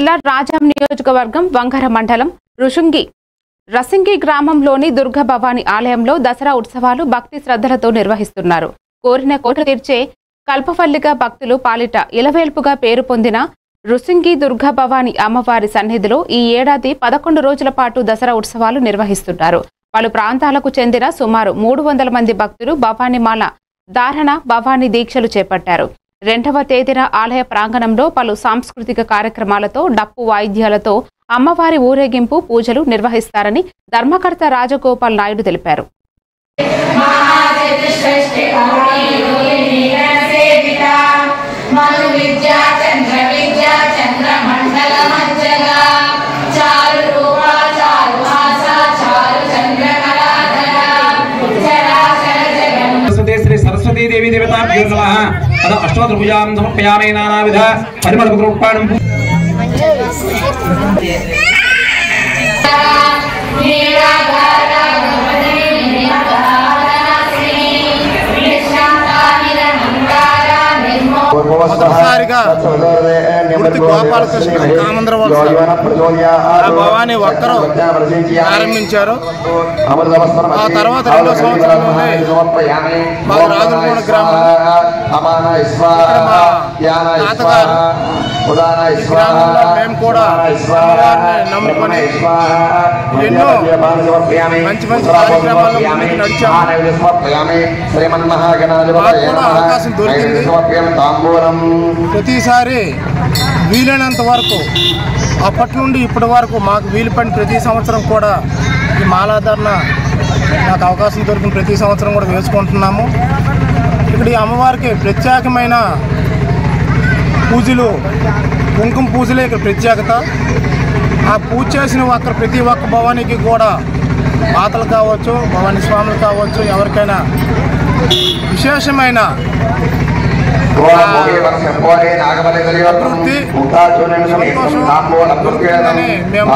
జిల్లా రాజాం నియోజకవర్గం వంగర మండలం రసింగి గ్రామంలోని దుర్గా భవాని ఆలయంలో దసరా ఉత్సవాలు భక్తి శ్రద్ధలతో నిర్వహిస్తున్నారు. కోరిన కోరికలు తీర్చే కల్పవల్లిగా భక్తులు పాలిట ఇలవేల్పుగా పేరు పొందిన రుసింగి దుర్గా భవాని అమ్మవారి సన్నిధిలో ఈ ఏడాది 11 రోజుల పాటు దసరా ఉత్సవాలు నిర్వహిస్తున్నారు. పలు ప్రాంతాలకు చెందిన సుమారు 300 మంది భక్తులు భవానీమాల ధారణ భవానీ దీక్షలు చేపట్టారు. 2వ తేదీన ఆలయ ప్రాంగణంలో పలు సాంస్కృతిక కార్యక్రమాలతో డప్పు వాయిద్యాలతో అమ్మవారి ఊరేగింపు పూజలు నిర్వహిస్తారని ధర్మకర్త రాజగోపాల్ నాయుడు తెలిపారు. सरस्वती देवी देवताभ्यो नमः। तद अष्टोत्तरपूजां समर्पयामि नानाविध परिमलपुष्पाणं గోపాలకృష్ణ కామంద్రవలస భవానీ ఒక్కరు ప్రారంభించారు. ఆ తర్వాత 2వ సంవత్సరం మా రాజులగూడ గ్రామం తాతగారు ఈ గ్రామంలో మేము కూడా అమ్మవారిని నమ్ముకొని ఎన్నో మంచి మంచి కార్యక్రమాల్లో ముందుకు నడిచాము. మాకు కూడా అవకాశం దొరికింది. ప్రతిసారి వీలైనంత వరకు అప్పటి నుండి ఇప్పటి వరకు మాకు వీలు పని ప్రతి సంవత్సరం కూడా ఈ మాలాధారణ నాకు అవకాశం దొరికిన ప్రతి సంవత్సరం కూడా వేసుకుంటున్నాము. ఇక్కడ ఈ అమ్మవారికి ప్రత్యేకమైన పూజలు కుంకుమ పూజలే ఇక్కడ ప్రత్యేకత. ఆ పూజ చేసిన ప్రతి ఒక్క భవానికి కూడా మాతలు కావచ్చు, భవానీ స్వాములు కావచ్చు, ఎవరికైనా విశేషమైన సంతోషం దొరుకుతుందని మేము